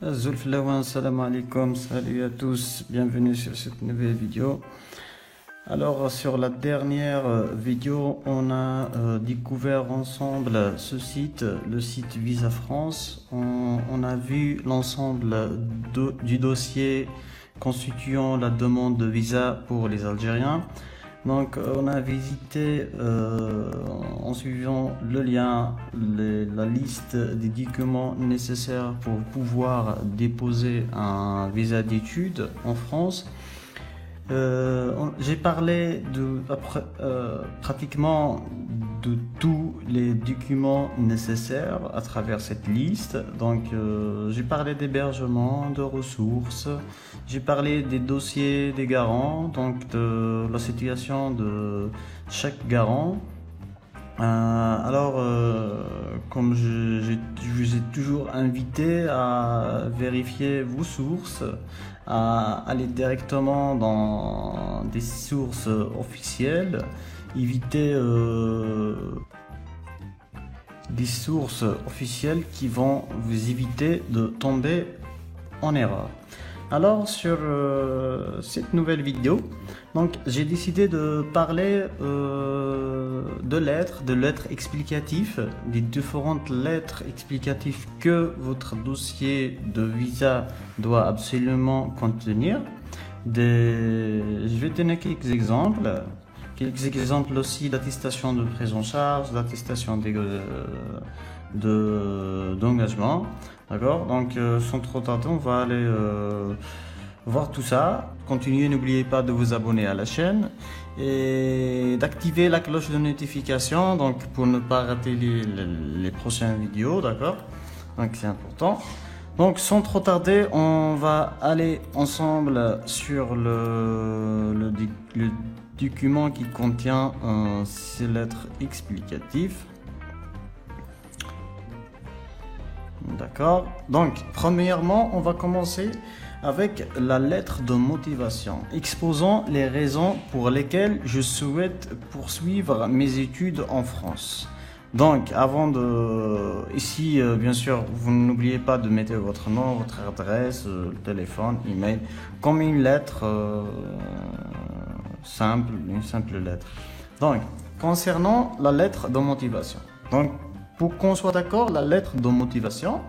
Zulflawan, salam alaikum, salut à tous, bienvenue sur cette nouvelle vidéo. Alors sur la dernière vidéo, on a découvert ensemble ce site, le site Visa France. On a vu l'ensemble du dossier constituant la demande de visa pour les Algériens. Donc on a visité en suivant le lien la liste des documents nécessaires pour pouvoir déposer un visa d'études en France. J'ai parlé pratiquement de tous les documents nécessaires à travers cette liste. Donc, j'ai parlé d'hébergement, de ressources, j'ai parlé des dossiers des garants, donc de la situation de chaque garant. Comme je vous ai toujours invité à vérifier vos sources, à aller directement dans des sources officielles, éviter des sources officielles qui vont vous éviter de tomber en erreur. Alors sur cette nouvelle vidéo, donc j'ai décidé de parler de lettres explicatives, des différentes lettres explicatives que votre dossier de visa doit absolument contenir. Je vais donner quelques exemples aussi d'attestation de prise en charge, d'attestation d'engagement. D'accord, donc sans trop tarder, on va aller voir tout ça. Continuez, n'oubliez pas de vous abonner à la chaîne et d'activer la cloche de notification donc pour ne pas rater les prochaines vidéos. D'accord, donc c'est important. Donc sans trop tarder, on va aller ensemble sur le document qui contient ces lettres explicatives. D'accord. Donc, premièrement, on va commencer avec la lettre de motivation, exposant les raisons pour lesquelles je souhaite poursuivre mes études en France. Donc, ici, bien sûr, vous n'oubliez pas de mettre votre nom, votre adresse, téléphone, email, comme une lettre simple, une simple lettre. Donc, concernant la lettre de motivation. Donc, pour qu'on soit d'accord, la lettre de motivation,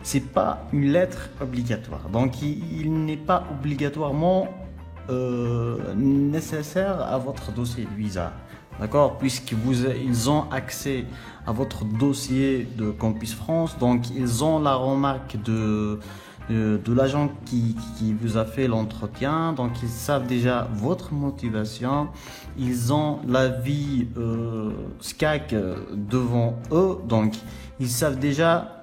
c'est pas une lettre obligatoire. Donc, il n'est pas obligatoirement nécessaire à votre dossier de visa. D'accord? Ils ont accès à votre dossier de Campus France. Donc, ils ont la remarque de l'agent qui vous a fait l'entretien. Donc, ils savent déjà votre motivation. Ils ont l'avis SCAC devant eux. Donc, ils savent déjà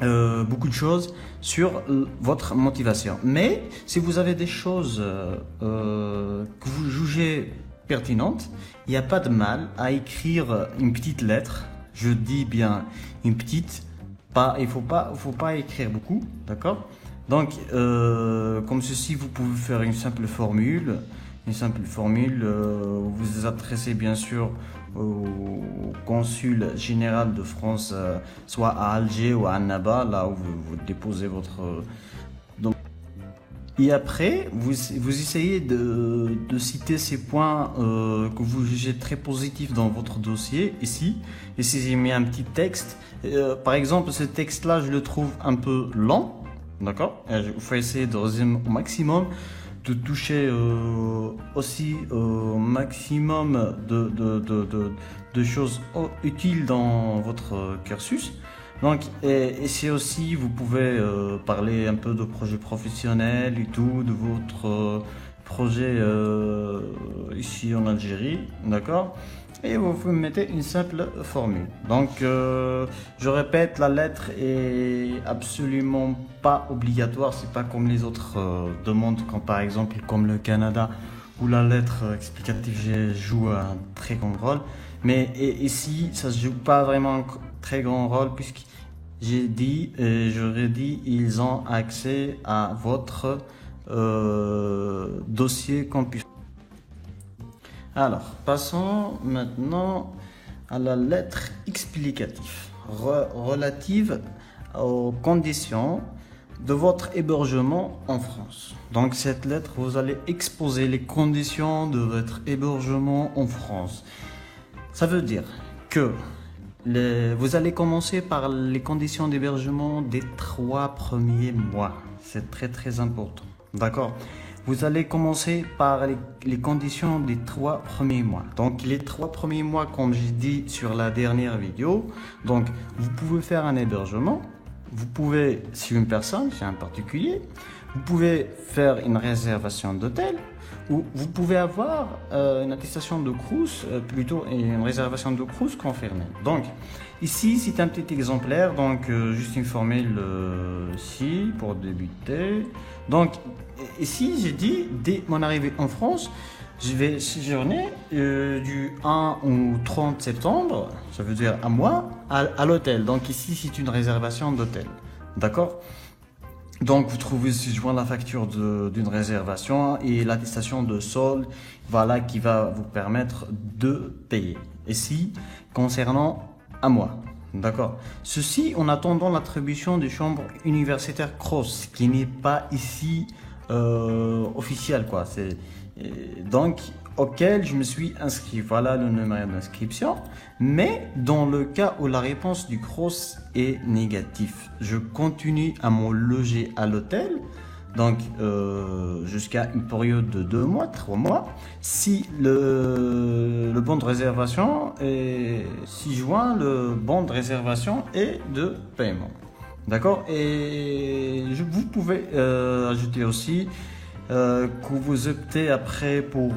beaucoup de choses sur votre motivation. Mais si vous avez des choses que vous jugez pertinentes, il n'y a pas de mal à écrire une petite lettre. Je dis bien une petite. Il faut pas écrire beaucoup, d'accord? Donc, comme ceci, vous pouvez faire une simple formule. Vous vous adressez bien sûr au consul général de France, soit à Alger ou à Annaba, là où vous déposez votre. Et après, vous essayez de citer ces points que vous jugez très positifs dans votre dossier ici. Ici, j'ai mis un petit texte. Par exemple, ce texte-là, je le trouve un peu lent. D'accord? Il faut essayer de résumer au maximum, de toucher aussi au maximum de choses utiles dans votre cursus. Donc, ici aussi, vous pouvez parler un peu de projet professionnel et tout, de votre projet ici en Algérie, d'accord? Et vous mettez une simple formule. Donc, je répète, la lettre est absolument pas obligatoire. C'est pas comme les autres demandes, comme par exemple comme le Canada, où la lettre explicative joue un très grand rôle. Mais ici, ça se joue pas vraiment un très grand rôle puisque j'ai dit, j'aurais dit, ils ont accès à votre dossier Campus. Alors, passons maintenant à la lettre explicative relative aux conditions de votre hébergement en France. Donc cette lettre, vous allez exposer les conditions de votre hébergement en France. Ça veut dire que vous allez commencer par les conditions d'hébergement des 3 premiers mois. C'est très très important. D'accord? Vous allez commencer par les conditions des 3 premiers mois. Donc les 3 premiers mois, comme j'ai dit sur la dernière vidéo, donc vous pouvez faire un hébergement. Vous pouvez, si une personne, c'est un particulier, vous pouvez faire une réservation d'hôtel ou vous pouvez avoir une attestation de Crous, plutôt une réservation de Crous confirmée. Donc, ici, c'est un petit exemplaire, donc juste une formule ici pour débuter. Donc, ici, j'ai dit, dès mon arrivée en France, je vais séjourner du 1 au 30 septembre, ça veut dire un mois, à l'hôtel. Donc ici, c'est une réservation d'hôtel. D'accord? Donc vous trouvez ci-joint la facture d'une réservation et l'attestation de solde, voilà, qui va vous permettre de payer. Ici, concernant un mois. D'accord? Ceci en attendant l'attribution des chambres universitaires Crous, qui n'est pas ici officiel, quoi. Donc, auquel je me suis inscrit. Voilà le numéro d'inscription. Mais dans le cas où la réponse du Crous est négative, je continue à me loger à l'hôtel. Donc, jusqu'à une période de 2 mois, 3 mois. Si le bon de réservation est, si joint le bon de réservation est de paiement. D'accord? Et vous pouvez ajouter aussi que vous optez après pour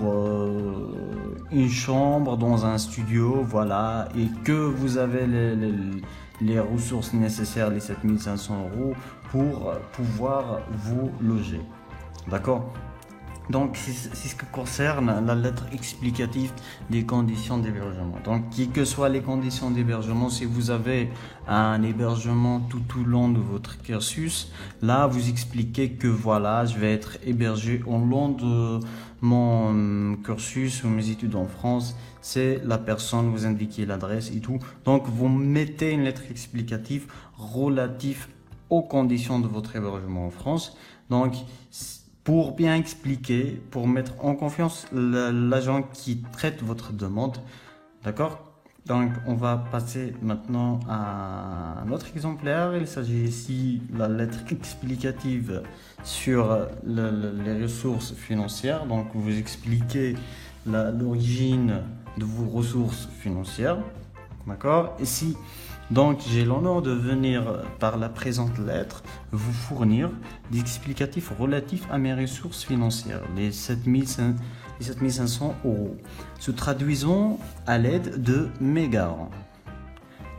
une chambre dans un studio, voilà, et que vous avez les ressources nécessaires, les 7500 € pour pouvoir vous loger. D'accord? Donc, c'est ce qui concerne la lettre explicative des conditions d'hébergement. Donc, quelles que soient les conditions d'hébergement, si vous avez un hébergement tout au long de votre cursus, là, vous expliquez que voilà, je vais être hébergé au long de mon cursus ou mes études en France. C'est la personne, vous indiquez l'adresse et tout. Donc, vous mettez une lettre explicative relative aux conditions de votre hébergement en France. Donc, pour bien expliquer, pour mettre en confiance l'agent qui traite votre demande. D'accord? Donc, on va passer maintenant à un autre exemplaire. Il s'agit ici de la lettre explicative sur les ressources financières. Donc, vous expliquez l'origine de vos ressources financières. D'accord? Ici, donc, j'ai l'honneur de venir par la présente lettre vous fournir des explicatifs relatifs à mes ressources financières, les 7500 €, se traduisant à l'aide de mes garants.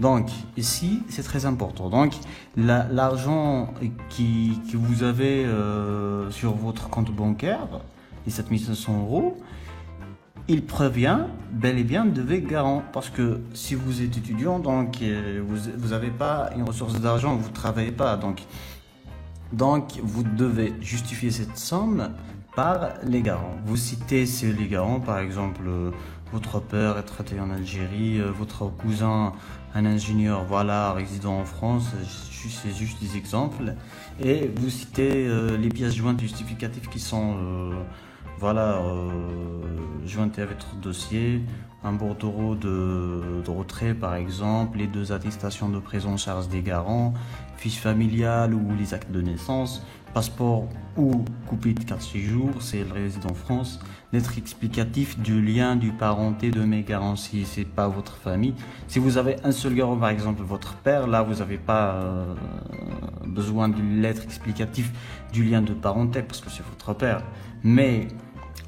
Donc, ici, c'est très important. Donc, l'argent que vous avez sur votre compte bancaire, les 7500 €, il provient bel et bien de vos garants, parce que si vous êtes étudiant, donc vous n'avez pas une ressource d'argent, vous ne travaillez pas, donc vous devez justifier cette somme par les garants. Vous citez les garants, par exemple votre père est traité en Algérie, votre cousin un ingénieur, voilà, résident en France, c'est juste des exemples, et vous citez les pièces jointes justificatives qui sont jointé avec votre dossier, un bordereau de retrait par exemple, les 2 attestations de prise en charge des garants, fiche familiale ou les actes de naissance, passeport ou copie de carte séjour, c'est le résident en France, lettre explicative du lien du parenté de mes garants si c'est pas votre famille. Si vous avez un seul garant, par exemple votre père, là vous n'avez pas besoin d'une lettre explicative du lien de parenté parce que c'est votre père. Mais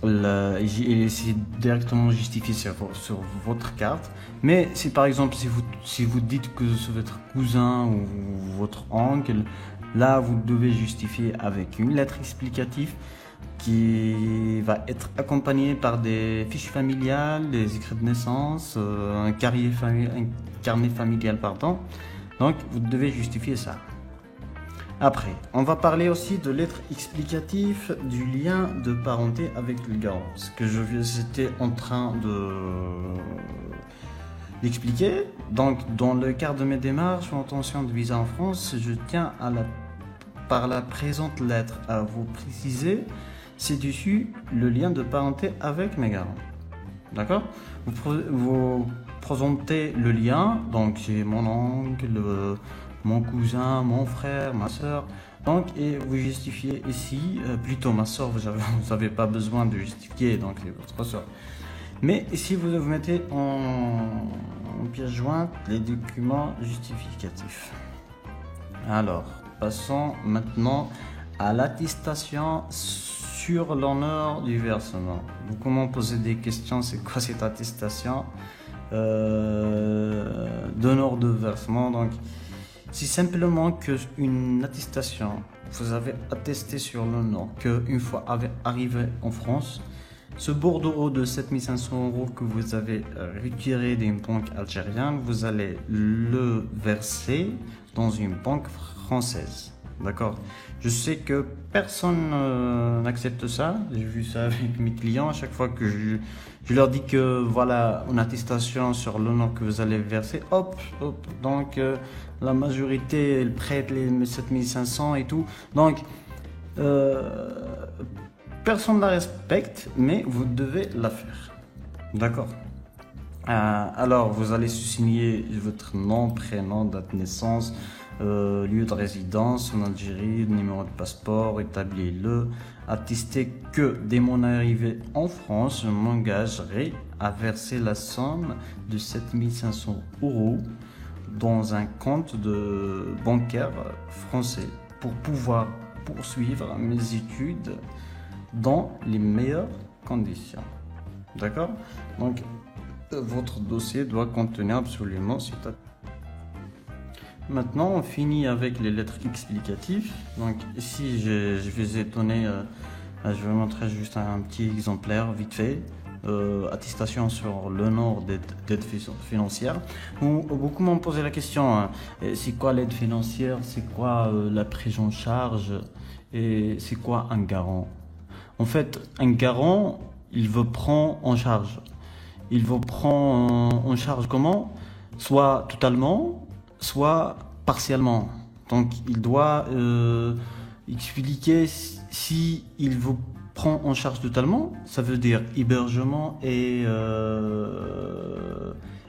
c'est directement justifié sur votre carte. Mais si par exemple si vous dites que c'est votre cousin ou votre oncle, là vous devez justifier avec une lettre explicative qui va être accompagnée par des fiches familiales, des écrits de naissance, un carnet familial, pardon. Donc vous devez justifier ça. Après, on va parler aussi de lettres explicatives du lien de parenté avec le garant. Ce que j'étais en train d'expliquer. Donc, dans le cadre de mes démarches en obtention de visa en France, je tiens à par la présente lettre à vous préciser, c'est dessus le lien de parenté avec mes garants. D'accord? Vous présentez le lien, donc c'est mon oncle, mon cousin, mon frère, ma soeur. Donc, et vous justifiez ici, plutôt ma soeur, vous n'avez pas besoin de justifier, donc c'est votre soeur. Mais ici, vous mettez en pièce jointe les documents justificatifs. Alors, passons maintenant à l'attestation sur l'honneur du versement. Beaucoup m'ont posé des questions, c'est quoi cette attestation d'honneur de versement? Donc, c'est simplement qu'une attestation, vous avez attesté sur l'honneur qu'une fois arrivé en France, ce bordereau de 7500 € que vous avez retiré d'une banque algérienne, vous allez le verser dans une banque française. D'accord? Je sais que personne n'accepte ça. J'ai vu ça avec mes clients. À chaque fois que je leur dis que voilà une attestation sur l'honneur que vous allez verser, hop. Donc la majorité elle prête les 7500 et tout. Donc personne ne la respecte, mais vous devez la faire. D'accord? Alors, vous allez signer votre nom, prénom, date de naissance, lieu de résidence en Algérie, numéro de passeport, établissez-le. Attestez que dès mon arrivée en France, je m'engagerai à verser la somme de 7500 € dans un compte bancaire français pour pouvoir poursuivre mes études dans les meilleures conditions. D'accord? Donc, votre dossier doit contenir absolument cette attestation. Maintenant, on finit avec les lettres explicatives. Donc, ici, je vous ai donné, je vais vous montrer juste un petit exemplaire vite fait. Attestation sur l'honneur d'aide financière. Beaucoup m'ont posé la question, c'est quoi l'aide financière? C'est quoi la prise en charge? Et c'est quoi un garant? En fait, un garant, il vous prend en charge. Il vous prend en charge comment? Soit totalement, soit partiellement. Donc, il doit expliquer si il vous prend en charge totalement, ça veut dire hébergement et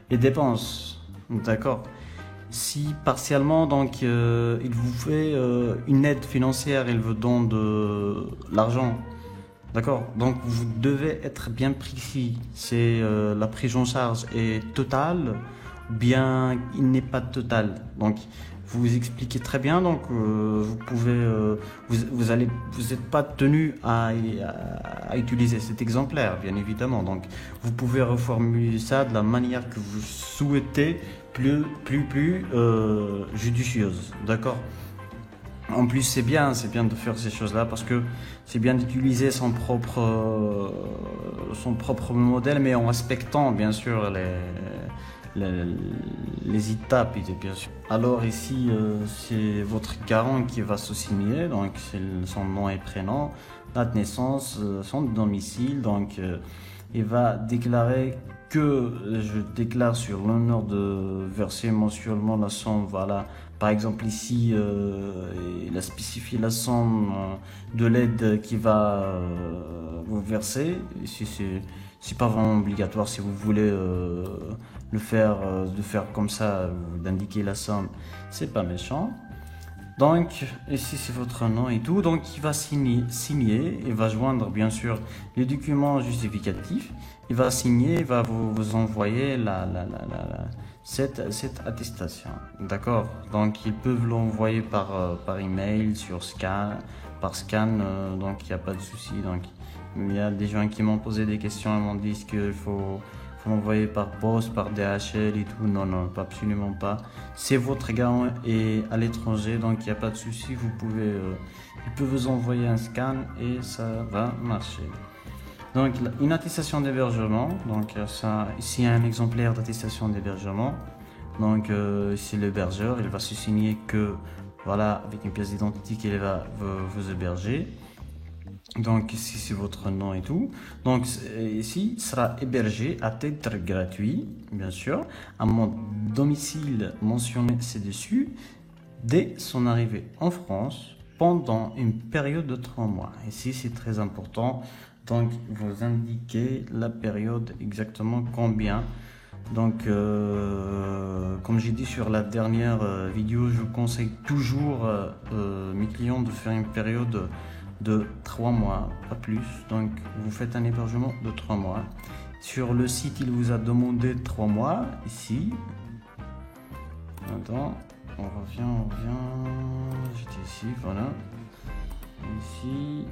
dépenses. D'accord? Si partiellement, donc, il vous fait une aide financière, il vous donne de l'argent. D'accord, donc vous devez être bien précis. C'est la prise en charge est totale, ou bien il n'est pas total. Donc vous expliquez très bien. Donc vous pouvez, vous n'êtes pas tenu à utiliser cet exemplaire, bien évidemment. Donc vous pouvez reformuler ça de la manière que vous souhaitez, plus judicieuse. D'accord. En plus, c'est bien de faire ces choses-là parce que c'est bien d'utiliser son propre modèle, mais en respectant bien sûr les étapes, bien sûr. Alors ici, c'est votre garant qui va se signer, donc c'est son nom et prénom, date de naissance, son domicile, donc il va déclarer que je déclare sur l'honneur de verser mensuellement la somme, voilà. Par exemple ici, il a spécifié la somme de l'aide qui va vous verser. Ici, c'est pas vraiment obligatoire si vous voulez de faire comme ça, d'indiquer la somme, c'est pas méchant. Donc ici c'est votre nom et tout, donc il va signer, il va joindre bien sûr les documents justificatifs, il va signer, il va vous envoyer cette attestation, d'accord? Donc ils peuvent l'envoyer par email, par scan, donc il n'y a pas de souci. Donc il y a des gens qui m'ont posé des questions, ils m'ont dit qu'il faut l'envoyer par poste, par DHL et tout. Non, absolument pas. C'est votre garant est à l'étranger, donc il n'y a pas de souci. Vous pouvez, il peut vous envoyer un scan et ça va marcher. Donc une attestation d'hébergement. Donc ça, ici il y a un exemplaire d'attestation d'hébergement. Donc ici l'hébergeur, il va se signer que voilà avec une pièce d'identité qu'il va vous héberger. Donc ici c'est votre nom et tout. Donc ici sera hébergé à titre gratuit, bien sûr, à mon domicile mentionné ci-dessus. Dès son arrivée en France, pendant une période de 3 mois. Ici, c'est très important. Donc, vous indiquez la période exactement combien. Donc, comme j'ai dit sur la dernière vidéo, je conseille toujours mes clients de faire une période de 3 mois, pas plus. Donc, vous faites un hébergement de 3 mois. Sur le site, il vous a demandé 3 mois. Ici, attends, on revient. J'étais ici, voilà. Ici,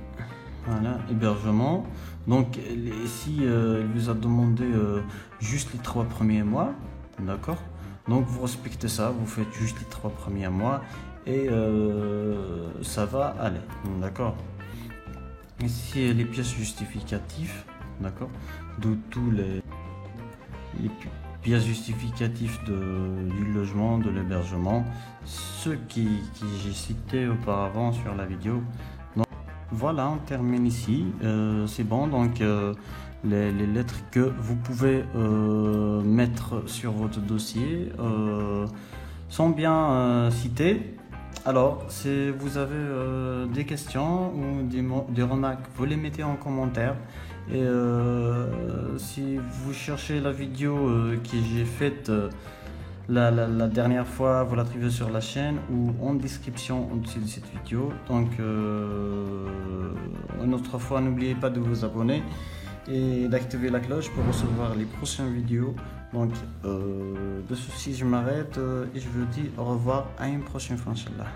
voilà, hébergement. Donc, ici, il vous a demandé juste les 3 premiers mois. D'accord? Donc, vous respectez ça, vous faites juste les 3 premiers mois et ça va aller. D'accord? Ici, les pièces justificatives. D'accord? De tous les pièces justificatives du logement, de l'hébergement, ceux qui j'ai cité auparavant sur la vidéo. Donc, voilà, on termine ici. C'est bon, donc les lettres que vous pouvez mettre sur votre dossier sont bien citées. Alors, si vous avez des questions ou des remarques, vous les mettez en commentaire. Et si vous cherchez la vidéo que j'ai faite la dernière fois, vous la trouvez sur la chaîne ou en description au-dessus de cette vidéo. Donc, une autre fois, n'oubliez pas de vous abonner et d'activer la cloche pour recevoir les prochaines vidéos. Donc, de ceci, je m'arrête et je vous dis au revoir à une prochaine fois, Inch'Allah.